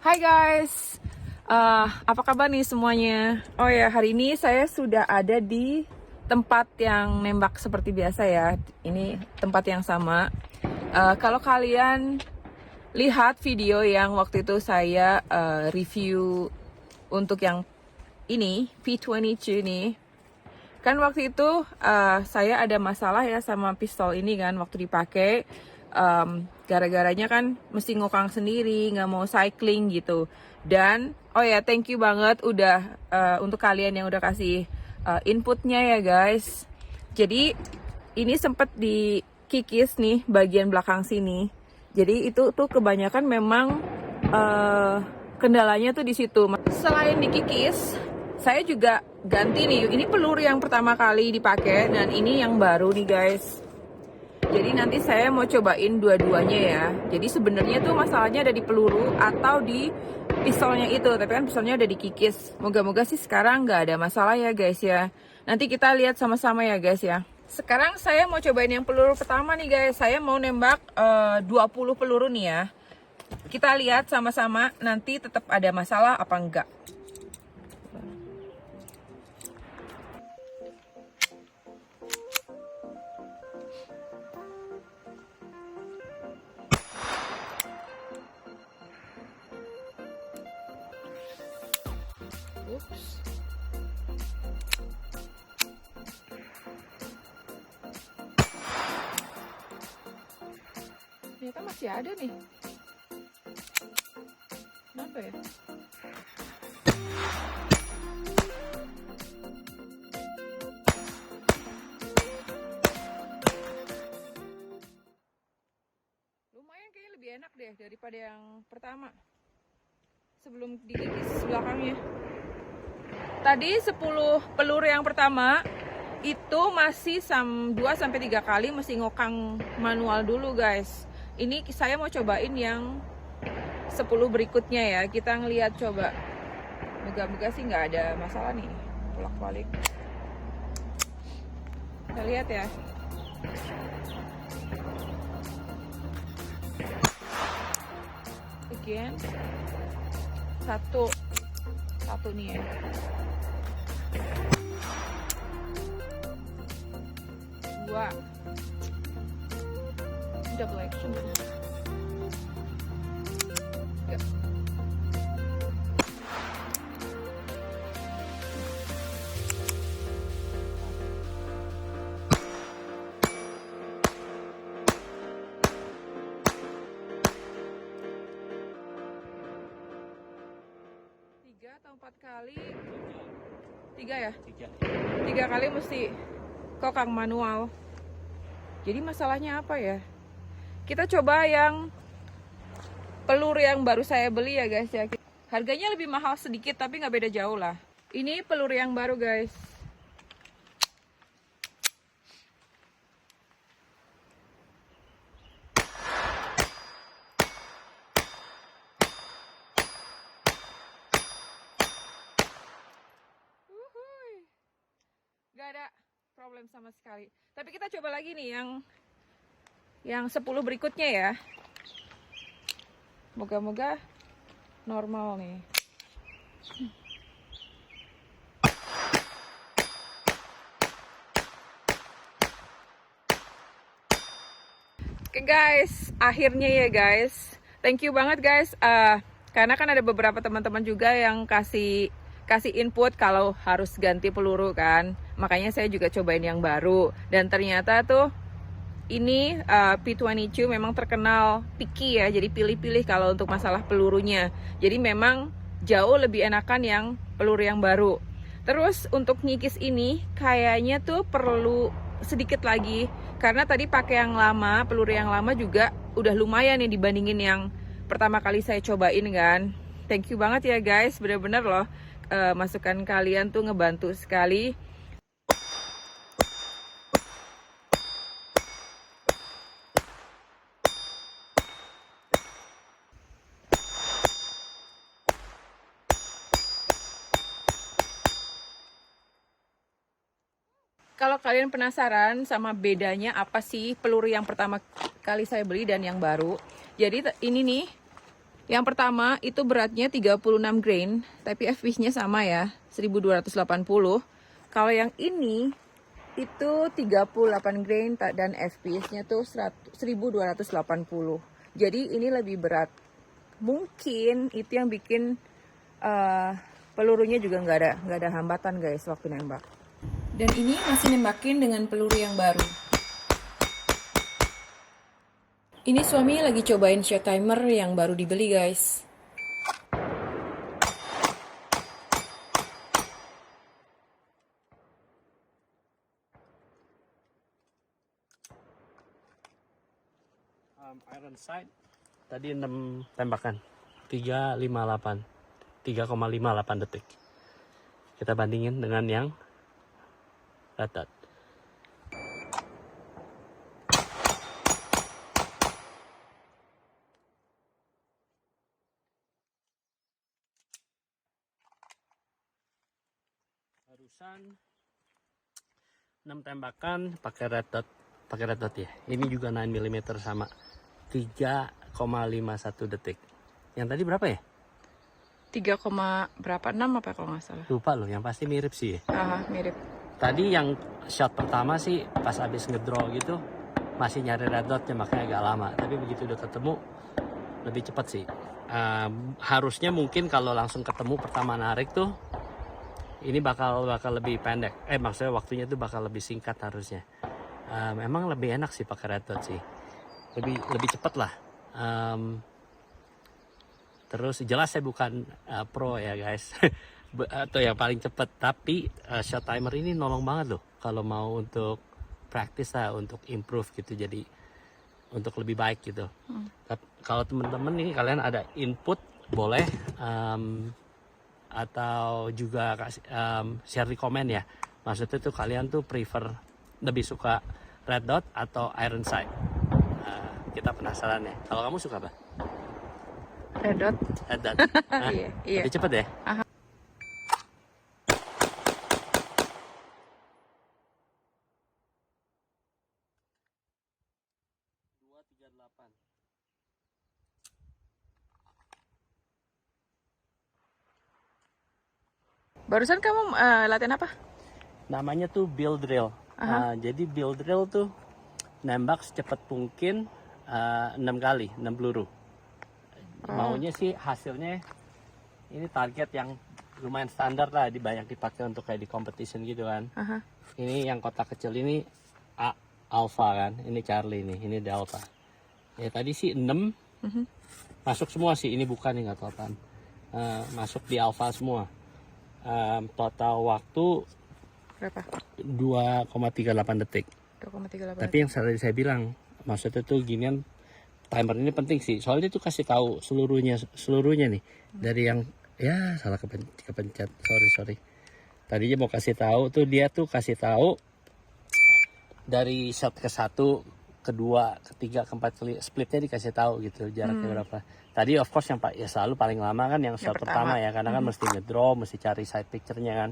Hai guys, apa kabar nih semuanya? Oh ya, hari ini saya sudah ada di tempat yang nembak seperti biasa ya. Ini tempat yang sama. Kalau kalian lihat video yang waktu itu saya review untuk yang ini P22 nih, kan waktu itu saya ada masalah ya sama pistol ini kan waktu dipakai. Gara-garanya kan mesti ngokang sendiri, nggak mau cycling gitu. Dan oh ya, thank you banget udah untuk kalian yang udah kasih inputnya ya guys. Jadi ini sempet dikikis nih bagian belakang sini. Jadi itu tuh kebanyakan memang kendalanya tuh di situ. Selain dikikis, saya juga ganti nih. Ini peluru yang pertama kali dipakai dan ini yang baru nih guys. Jadi nanti saya mau cobain dua-duanya ya. Jadi sebenarnya tuh masalahnya ada di peluru atau di pistolnya itu. Tapi kan pistolnya udah dikikis. Moga-moga sih sekarang nggak ada masalah ya guys ya. Nanti kita lihat sama-sama ya guys ya. Sekarang saya mau cobain yang peluru pertama nih guys. Saya mau nembak 20 peluru nih ya. Kita lihat sama-sama nanti tetap ada masalah apa enggak. Ups. Ternyata masih ada nih. Kenapa ya? Lumayan kayaknya lebih enak deh daripada yang pertama. Sebelum dikikis belakangnya. Tadi 10 peluru yang pertama itu masih 2-3 kali mesti ngokang manual dulu guys. Ini saya mau cobain yang 10 berikutnya ya. Kita ngeliat coba. Moga-moga sih nggak ada masalah nih. Bolak-balik. Kita lihat ya. Again. Satu nih ya. Dua. Double action. Yep. Atau 4 kali, 3 ya? 3 kali mesti kokang manual. Jadi masalahnya apa ya? Kita coba yang peluru yang baru saya beli ya guys ya. Harganya lebih mahal sedikit tapi nggak beda jauh lah. Ini peluru yang baru guys. Gak ada problem sama sekali. Tapi kita coba lagi nih yang 10 berikutnya ya. Moga-moga normal nih. Oke guys, akhirnya ya guys. Thank you banget guys. Karena kan ada beberapa teman-teman juga yang kasih input kalau harus ganti peluru kan. Makanya saya juga cobain yang baru. Dan ternyata tuh ini P22 memang terkenal picky ya. Jadi pilih-pilih kalau untuk masalah pelurunya. Jadi memang jauh lebih enakan yang peluru yang baru. Terus untuk ngikis ini kayaknya tuh perlu sedikit lagi. Karena tadi pakai yang lama, peluru yang lama juga udah lumayan nih dibandingin yang pertama kali saya cobain kan. Thank you banget ya guys, bener-bener loh. Masukan kalian tuh ngebantu sekali. Kalau kalian penasaran sama bedanya apa sih peluru yang pertama kali saya beli dan yang baru, jadi ini nih Yang pertama itu beratnya 36 grain, tapi FPS-nya sama ya, 1280. Kalau yang ini itu 38 grain dan FPS-nya tuh 1280. Jadi ini lebih berat. Mungkin itu yang bikin pelurunya juga nggak ada hambatan guys waktu nembak. Dan ini masih nembakin dengan peluru yang baru. Ini suami lagi cobain shot timer yang baru dibeli guys. Iron sight tadi 6 tembakan 3,58 detik. Kita bandingin dengan yang red dot. Barusan 6 tembakan pakai red dot ya. Ini juga 9 mm sama 3,51 detik. Yang tadi berapa ya? 3, berapa 6 apa kalau nggak salah? Lupa loh, yang pasti mirip sih ya. Mirip. Tadi yang shot pertama sih pas habis ngedraw gitu masih nyari red dotnya, makanya agak lama. Tapi begitu udah ketemu lebih cepat sih. Harusnya mungkin kalau langsung ketemu pertama narik tuh ini bakal lebih pendek. Maksudnya waktunya tuh bakal lebih singkat harusnya. Memang lebih enak sih pakai red dot sih. Lebih cepat lah. Terus jelas saya bukan pro ya guys. Atau yang paling cepat, tapi shot timer ini nolong banget loh kalau mau untuk practice lah, untuk improve gitu, jadi untuk lebih baik gitu. Kalau teman-teman ini kalian ada input boleh atau juga kasih share di komen ya, maksudnya tuh kalian tuh prefer lebih suka red dot atau iron sight. Kita penasaran ya, kalau kamu suka apa? Red dot. Iya. Lebih cepet ya. Aha. 238. Barusan kamu latihan apa? Namanya tuh bill drill. Jadi bill drill tuh nembak secepat mungkin 6 kali, 6 peluru. Maunya sih hasilnya ini target yang lumayan standar lah, banyak dipakai untuk kayak di competition gitu kan. Ini yang kotak kecil ini alpha kan, ini Charlie nih, ini delta. Ya tadi sih 6 masuk semua sih, ini bukan nih nggak tahu kan. Masuk di alpha semua. Total waktu Berapa? 2,38 detik. 2,38. Tapi yang saya bilang, maksudnya tuh ginian, timer ini penting sih. Soalnya tuh kasih tahu seluruhnya nih. Dari yang salah kepencet. Sorry. Tadinya mau kasih tahu tuh, dia tuh kasih tahu dari shot ke 1, kedua, ketiga, keempat kali splitnya dikasih tahu gitu jaraknya berapa. Tadi of course yang selalu paling lama kan yang shot pertama ya, karena kan mesti ngedraw, mesti cari side picture-nya kan.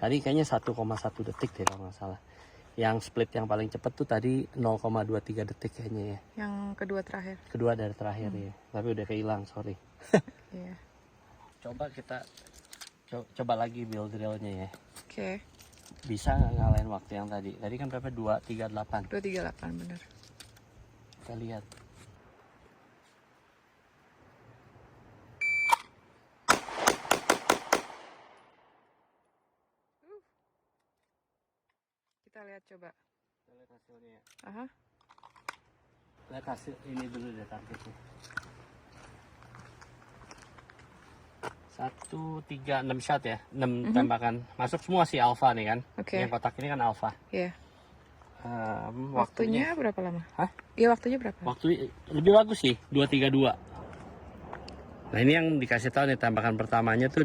Tadi kayaknya 1,1 detik deh kalau nggak salah. Yang split yang paling cepat tuh tadi 0,23 detik kayaknya ya. Yang kedua terakhir. Kedua dari terakhir ya. Tapi udah kehilang, sorry. Iya. Coba kita coba lagi build drillnya ya. Oke. Bisa nggak ngalahin waktu yang tadi? Tadi kan berapa? 238. 238 bener. Kita lihat. Kita lihat coba. Kita lihat hasilnya ya. Lihat hasil ini dulu deh targetnya. 1, 3, 6 shot ya, 6 tembakan. Masuk semua sih alpha nih kan. Yang kotak ini kan alpha. Iya. Waktunya berapa lama? Hah? Iya, waktunya berapa? Waktu lebih bagus sih, 232. Nah ini yang dikasih tahu nih, tembakan pertamanya tuh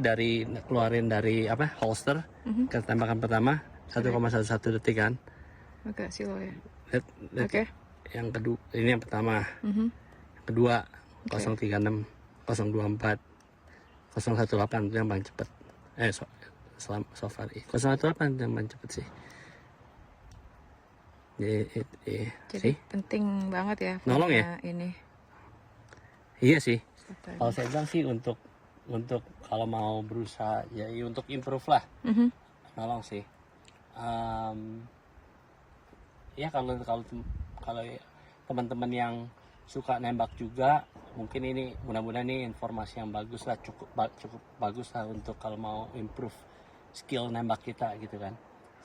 keluarin dari holster ke tembakan pertama 1,11 detik kan. Agak slow ya. Lihat. Yang kedua, ini yang pertama. Yang kedua 036, 024, 018 itu yang paling cepat. So far 018 yang paling cepat sih. Jadi penting banget ya. Nolong ya? Ini. Iya sih, Kalau saya bilang sih untuk kalau mau berusaha ya untuk improve lah, Mhm. nolong sih. Ya kalau teman-teman yang suka nembak juga, mungkin ini mudah-mudahan ini informasi yang bagus lah, cukup bagus lah untuk kalau mau improve skill nembak kita gitu kan.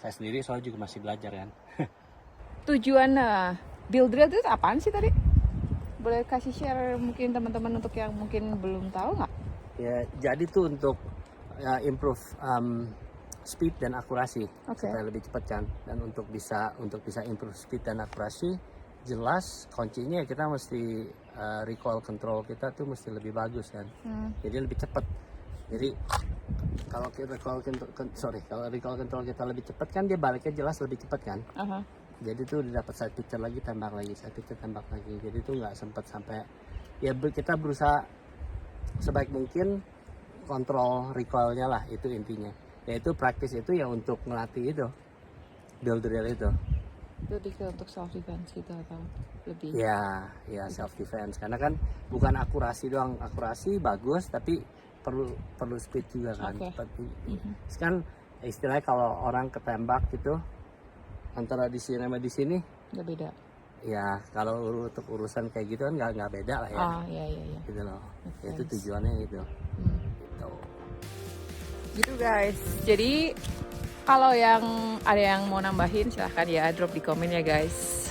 Saya sendiri soalnya juga masih belajar kan. Tujuan build drill itu apaan sih tadi? Boleh kasih share mungkin teman-teman untuk yang mungkin belum tahu nggak? Ya, jadi tuh untuk improve speed dan akurasi Oke. supaya lebih cepat kan. Dan untuk bisa improve speed dan akurasi, jelas kuncinya kita mesti recall control kita tuh mesti lebih bagus kan. Jadi lebih cepat. Jadi kalau recall control kita lebih cepat kan dia baliknya jelas lebih cepat kan. Aha. Jadi tuh dapat side picture lagi, tembak lagi, side picture tembak lagi. Jadi tuh nggak sempat sampai ya kita berusaha sebaik mungkin kontrol recoilnya lah, itu intinya. Yaitu praktis itu ya untuk melatih itu build drill itu. Lebih ke untuk self defense gitu atau lebih? Ya self defense karena kan bukan akurasi doang, akurasi bagus tapi perlu speed juga kan. Oke. Sekarang istilahnya kalau orang ketembak gitu antara di sini sama di sini Nggak beda. ya kalau untuk urusan kayak gitu kan nggak beda lah ya. Ah, iya. Gitu loh. Makes Itu sense. tujuannya gitu. Gitu. Gitu guys. Jadi kalau yang ada yang mau nambahin silahkan ya drop di komen ya guys.